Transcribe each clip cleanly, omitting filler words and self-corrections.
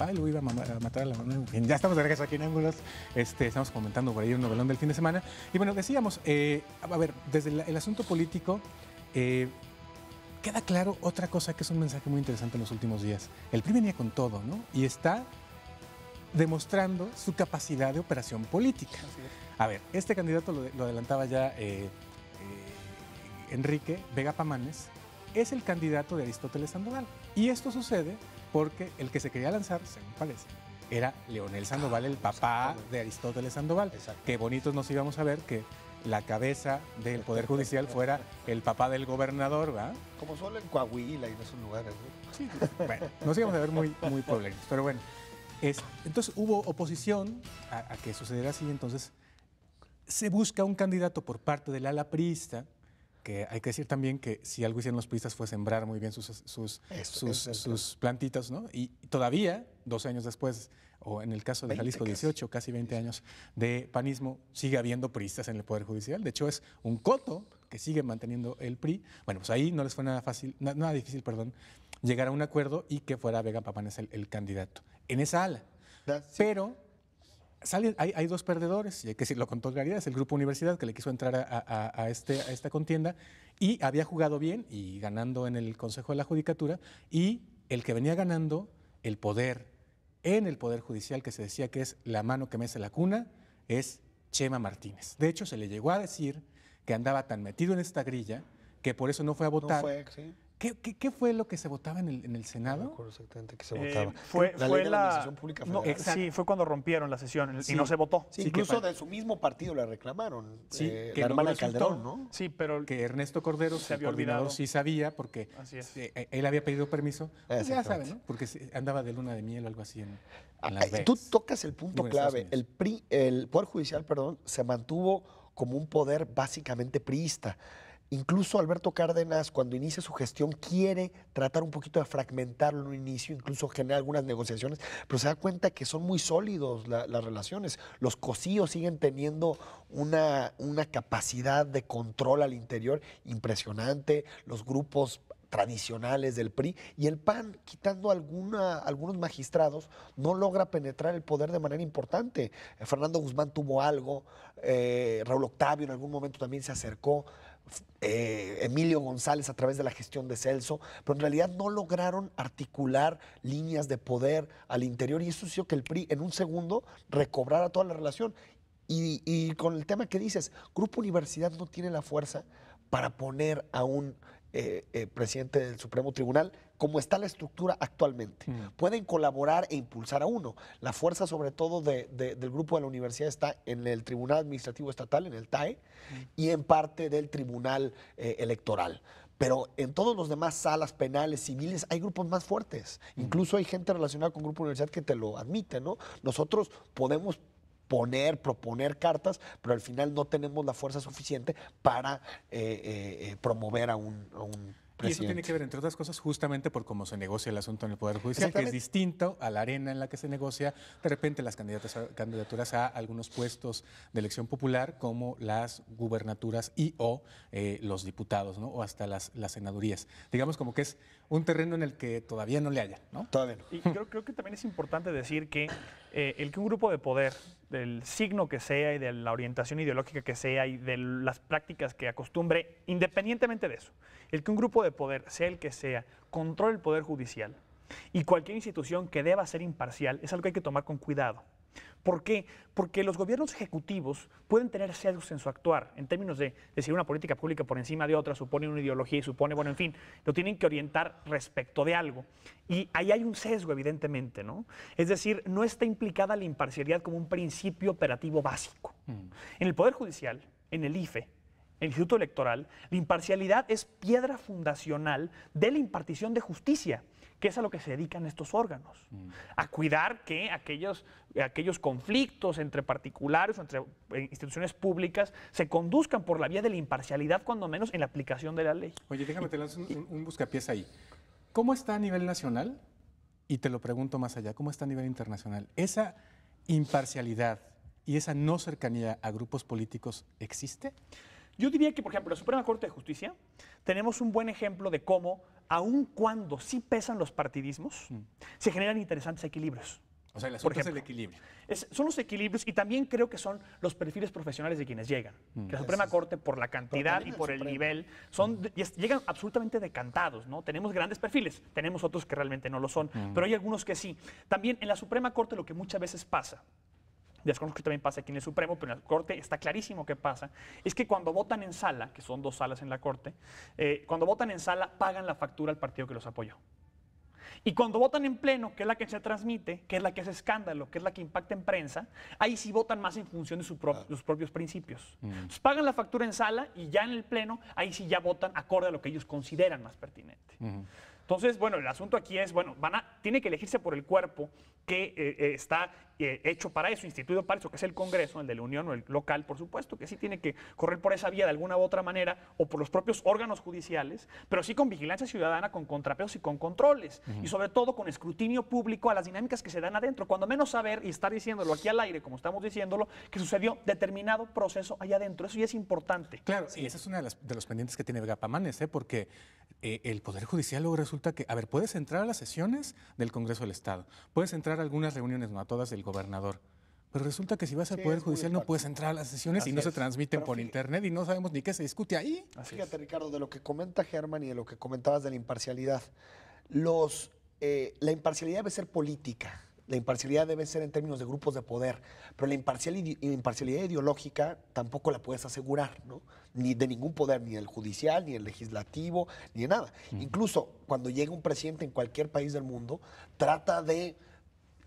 papá y lo iba a matar a la mamá. Ya estamos de regreso aquí en Ángulos. Estamos comentando por ahí un novelón del fin de semana. Y bueno, decíamos, a ver, desde el asunto político, queda claro otra cosa que es un mensaje muy interesante en los últimos días. El PRI venía con todo, ¿no? Y está demostrando su capacidad de operación política. A ver, este candidato lo adelantaba ya Enrique Vega Pamanes, es el candidato de Aristóteles Sandoval. Y esto sucede porque el que se quería lanzar, según parece, era Leonel Sandoval, el papá de Aristóteles Sandoval. Exacto. Qué bonitos nos íbamos a ver que la cabeza del Poder Judicial fuera el papá del gobernador, ¿verdad? Como solo en Coahuila y en esos lugares, ¿no? Sí, bueno, nos íbamos a ver muy polémicos, pero bueno. Entonces hubo oposición a que sucediera así, entonces se busca un candidato por parte del ala priista, que hay que decir también que si algo hicieron los priistas fue sembrar muy bien sus plantitas, ¿no? Y todavía, 12 años después, o en el caso de Jalisco, 18, casi 20 años de panismo, sigue habiendo priistas en el Poder Judicial. De hecho, es un coto que sigue manteniendo el PRI. Bueno, pues ahí no les fue nada difícil, llegar a un acuerdo y que fuera Vega Pamanes el candidato en esa ala. Sí. Pero hay dos perdedores, y hay que decirlo con toda claridad. Es el Grupo Universidad, que le quiso entrar a esta contienda y había jugado bien y ganando en el Consejo de la Judicatura, y el que venía ganando el poder en el Poder Judicial, que se decía que es la mano que mece la cuna, es Chema Martínez. De hecho, se le llegó a decir que andaba tan metido en esta grilla que por eso no fue a votar. No fue, sí. ¿Qué fue lo que se votaba en el Senado? No recuerdo exactamente qué se votaba. Fue la ley de la Administración Pública Federal. Sí, fue cuando rompieron la sesión y no se votó. Sí, incluso de su mismo partido la reclamaron. Sí, la hermana Calderón, ¿no? Sí, pero que Ernesto Cordero, su coordinador, sí sabía, porque él había pedido permiso. Pues ya saben, ¿no? Porque andaba de luna de miel o algo así en Las Vegas. Tú tocas el punto clave. El Poder Judicial, se mantuvo como un poder básicamente priista. Incluso Alberto Cárdenas, cuando inicia su gestión, quiere tratar un poquito de fragmentarlo en un inicio, incluso genera algunas negociaciones, pero se da cuenta que son muy sólidos las relaciones. Los cosíos siguen teniendo una capacidad de control al interior impresionante, los grupos tradicionales del PRI, y el PAN, quitando algunos magistrados, no logra penetrar el poder de manera importante. Fernando Guzmán tuvo algo, Raúl Octavio en algún momento también se acercó, Emilio González a través de la gestión de Celso, pero en realidad no lograron articular líneas de poder al interior, y eso hizo que el PRI en un segundo recobrara toda la relación. Y con el tema que dices, Grupo Universidad no tiene la fuerza para poner a un presidente del Supremo Tribunal como está la estructura actualmente. Pueden colaborar e impulsar a uno. La fuerza, sobre todo, del grupo de la universidad está en el Tribunal Administrativo Estatal, en el TAE, y en parte del Tribunal Electoral. Pero en todos los demás salas penales, civiles, hay grupos más fuertes. Incluso hay gente relacionada con Grupo Universidad que te lo admite, ¿no? Nosotros podemos proponer cartas, pero al final no tenemos la fuerza suficiente para promover a un presidente. Y eso tiene que ver, entre otras cosas, justamente por cómo se negocia el asunto en el Poder Judicial, que es distinto a la arena en la que se negocia de repente las candidaturas a algunos puestos de elección popular, como las gubernaturas y o los diputados, ¿no? O hasta las senadurías. Digamos como que es un terreno en el que todavía no le hallan, ¿no? Todavía no. Y creo que también es importante decir que el que un grupo de poder, del signo que sea y de la orientación ideológica que sea y de las prácticas que acostumbre, independientemente de eso, el que un grupo de poder, sea el que sea, controle el Poder Judicial y cualquier institución que deba ser imparcial, es algo que hay que tomar con cuidado. ¿Por qué? Porque los gobiernos ejecutivos pueden tener sesgos en su actuar, en términos de decidir una política pública por encima de otra, supone una ideología y supone, bueno, en fin, lo tienen que orientar respecto de algo. Y ahí hay un sesgo, evidentemente, ¿no? Es decir, no está implicada la imparcialidad como un principio operativo básico. En el Poder Judicial, en el IFE, en el Instituto Electoral, la imparcialidad es piedra fundacional de la impartición de justicia, que es a lo que se dedican estos órganos, a cuidar que aquellos conflictos entre particulares o entre instituciones públicas se conduzcan por la vía de la imparcialidad, cuando menos en la aplicación de la ley. Oye, déjame te lanzo un buscapiés ahí. ¿Cómo está a nivel nacional? Y te lo pregunto más allá, ¿cómo está a nivel internacional? ¿Esa imparcialidad y esa no cercanía a grupos políticos existe? Yo diría que, por ejemplo, en la Suprema Corte de Justicia tenemos un buen ejemplo de cómo, aun cuando sí pesan los partidismos, se generan interesantes equilibrios. O sea, el asunto es el equilibrio. Son los equilibrios y también creo que son los perfiles profesionales de quienes llegan. Que la Suprema Corte, por la cantidad y por el nivel, llegan absolutamente decantados, ¿no? Tenemos grandes perfiles, tenemos otros que realmente no lo son, pero hay algunos que sí. También en la Suprema Corte lo que muchas veces pasa, desconozco que también pasa aquí en el Supremo, pero en la Corte está clarísimo que pasa, es que cuando votan en sala, que son 2 salas en la Corte, cuando votan en sala pagan la factura al partido que los apoyó. Y cuando votan en pleno, que es la que se transmite, que es la que hace escándalo, que es la que impacta en prensa, ahí sí votan más en función de sus propios principios. Entonces, pagan la factura en sala y ya en el pleno, ahí sí ya votan acorde a lo que ellos consideran más pertinente. Entonces, bueno, el asunto aquí es, bueno, tiene que elegirse por el cuerpo que está hecho para eso, instituido para eso, que es el Congreso, el de la Unión o el local, por supuesto, que sí tiene que correr por esa vía de alguna u otra manera, o por los propios órganos judiciales, pero sí con vigilancia ciudadana, con contrapesos y con controles, y sobre todo con escrutinio público a las dinámicas que se dan adentro, cuando menos saber y estar diciéndolo aquí al aire, como estamos diciéndolo, que sucedió determinado proceso allá adentro. Eso ya es importante. Claro, sí, esa es una de los pendientes que tiene Vegapamanes, porque el Poder Judicial luego resulta que, a ver, puedes entrar a las sesiones del Congreso del Estado, puedes entrar a algunas reuniones, no a todas, del gobernador, pero resulta que si vas al Poder Judicial no puedes entrar a las sesiones y no se transmiten por internet y no sabemos ni qué se discute ahí. Fíjate, Ricardo, de lo que comenta Germán y de lo que comentabas de la imparcialidad, la imparcialidad debe ser política. La imparcialidad debe ser en términos de grupos de poder, pero la imparcialidad ideológica tampoco la puedes asegurar, ¿no? Ni de ningún poder, ni el judicial, ni el legislativo, ni de nada. Incluso cuando llega un presidente en cualquier país del mundo, trata de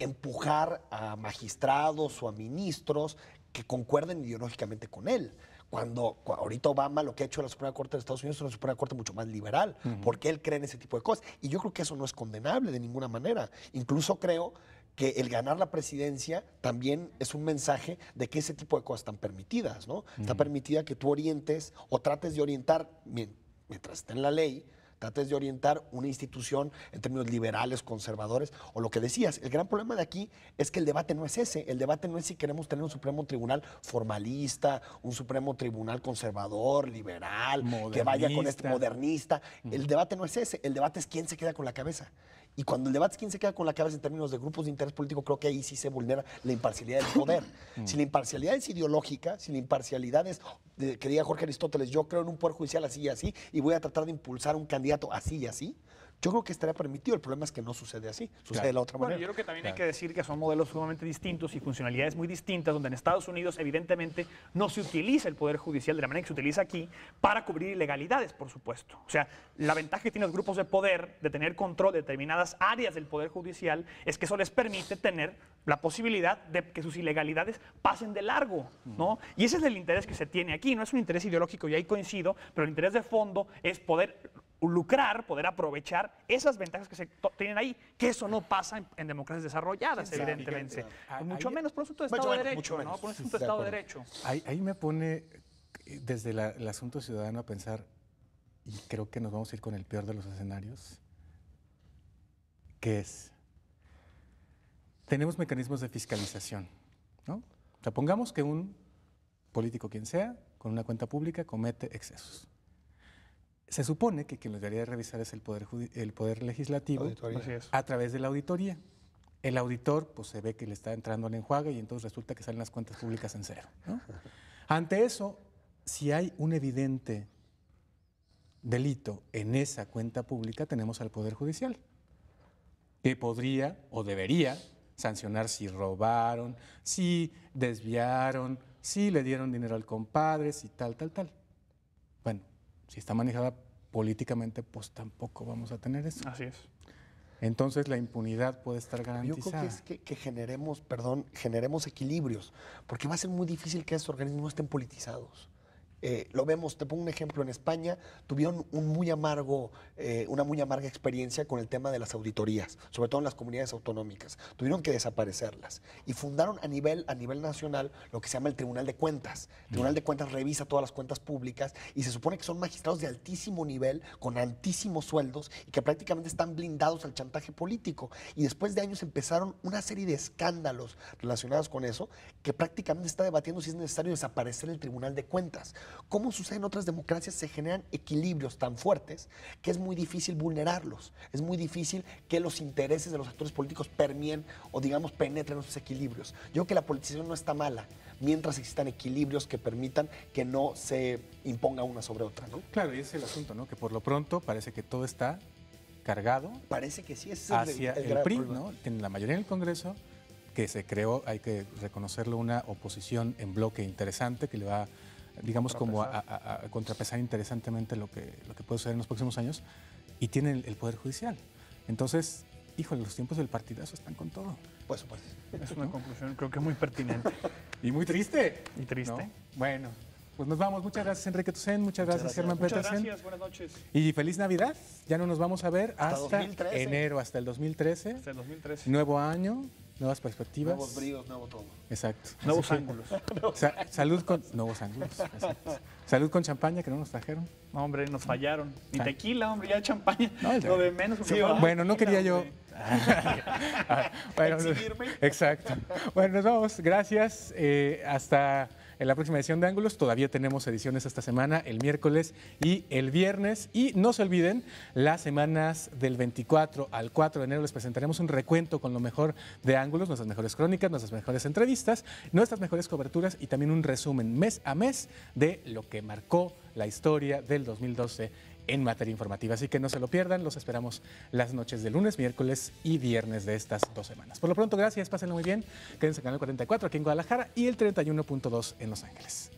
empujar a magistrados o a ministros que concuerden ideológicamente con él. Cuando ahorita Obama lo que ha hecho en la Suprema Corte de Estados Unidos es una Suprema Corte mucho más liberal, porque él cree en ese tipo de cosas. Y yo creo que eso no es condenable de ninguna manera. Incluso creo que el ganar la presidencia también es un mensaje de que ese tipo de cosas están permitidas, ¿no? Está permitida que tú orientes o trates de orientar, mientras esté en la ley, trates de orientar una institución en términos liberales, conservadores, o lo que decías. El gran problema de aquí es que el debate no es ese. El debate no es si queremos tener un Supremo Tribunal formalista, un Supremo Tribunal conservador, liberal, que vaya con este modernista. El debate no es ese. El debate es quién se queda con la cabeza. Y cuando el debate es quién se queda con la cabeza en términos de grupos de interés político, creo que ahí sí se vulnera la imparcialidad del poder. Si la imparcialidad es ideológica, si la imparcialidad es, que diga Jorge Aristóteles, yo creo en un poder judicial así y así, y voy a tratar de impulsar un candidato así y así, yo creo que estaría permitido. El problema es que no sucede así, sucede de la otra manera. Yo creo que también hay que decir que son modelos sumamente distintos y funcionalidades muy distintas, donde en Estados Unidos evidentemente no se utiliza el Poder Judicial de la manera que se utiliza aquí para cubrir ilegalidades, por supuesto. O sea, la ventaja que tienen los grupos de poder de tener control de determinadas áreas del Poder Judicial es que eso les permite tener la posibilidad de que sus ilegalidades pasen de largo, ¿no? Y ese es el interés que se tiene aquí. No es un interés ideológico, y ahí coincido, pero el interés de fondo es poder lucrar, poder aprovechar esas ventajas que se tienen ahí, que eso no pasa en democracias desarrolladas, evidentemente. Mucho menos por un asunto de Estado de Derecho, ¿no? Por un asunto de Estado de Derecho. Ahí me pone desde el asunto ciudadano a pensar, y creo que nos vamos a ir con el peor de los escenarios, que es, tenemos mecanismos de fiscalización, ¿no? O sea, pongamos que un político, quien sea, con una cuenta pública comete excesos. Se supone que quien lo debería revisar es el poder Legislativo a través de la auditoría. El auditor pues se ve que le está entrando al enjuague y entonces resulta que salen las cuentas públicas en cero, ¿no? Ante eso, si hay un evidente delito en esa cuenta pública, tenemos al Poder Judicial, que podría o debería sancionar si robaron, si desviaron, si le dieron dinero al compadre, si tal. Bueno, si está manejada políticamente, pues tampoco vamos a tener eso. Así es. Entonces la impunidad puede estar garantizada. Yo creo que es que generemos equilibrios, porque va a ser muy difícil que esos organismos no estén politizados. Lo vemos, te pongo un ejemplo, en España tuvieron una muy amarga experiencia con el tema de las auditorías, sobre todo en las comunidades autonómicas. Tuvieron que desaparecerlas y fundaron a nivel nacional lo que se llama el Tribunal de Cuentas. El Tribunal de Cuentas revisa todas las cuentas públicas y se supone que son magistrados de altísimo nivel, con altísimos sueldos y que prácticamente están blindados al chantaje político. Y después de años empezaron una serie de escándalos relacionados con eso, que prácticamente está debatiendo si es necesario desaparecer el Tribunal de Cuentas. ¿Cómo sucede en otras democracias? Se generan equilibrios tan fuertes que es muy difícil vulnerarlos. Es muy difícil que los intereses de los actores políticos permeen o, digamos, penetren esos equilibrios. Yo creo que la politización no está mala mientras existan equilibrios que permitan que no se imponga una sobre otra, ¿no? Claro, y ese es el asunto, ¿no? Que por lo pronto parece que todo está cargado Parece que sí, ese hacia es el el gran PRI, problema. ¿no? En la mayoría del Congreso, que se creó, hay que reconocerlo, una oposición en bloque interesante que le va, digamos, como a contrapesar interesantemente lo que puede suceder en los próximos años, y tiene el Poder Judicial. Entonces, híjole, los tiempos del partidazo están con todo. Por supuesto. Es una conclusión, creo que muy pertinente. Y muy triste. Y triste. ¿No? Bueno, pues nos vamos. Muchas gracias, Enrique Tucen. Muchas gracias, Germán Muchas Petersen. gracias, buenas noches. Y feliz Navidad. Ya no nos vamos a ver hasta 2013. enero, hasta el 2013. Hasta el 2013. Nuevo año, nuevas perspectivas. Nuevos bríos, nuevo todo. Exacto. Nuevos Así que, ángulos. salud con nuevos ángulos. Exacto. Salud con champaña que no nos trajeron. No, hombre, nos fallaron. Ni Ah. tequila, hombre, ya champaña. No, Lo de menos. porque fue Bueno, no tequila, quería yo. hombre. Bueno, Exhibirme. exacto. Bueno, nos vamos. Gracias. Hasta en la próxima edición de Ángulos. Todavía tenemos ediciones esta semana, el miércoles y el viernes. Y no se olviden, las semanas del 24 al 4 de enero les presentaremos un recuento con lo mejor de Ángulos, nuestras mejores crónicas, nuestras mejores entrevistas, nuestras mejores coberturas y también un resumen mes a mes de lo que marcó la historia del 2012 en materia informativa. Así que no se lo pierdan, los esperamos las noches de lunes, miércoles y viernes de estas 2 semanas. Por lo pronto, gracias, pásenlo muy bien. Quédense en Canal 44 aquí en Guadalajara y el 31.2 en Los Ángeles.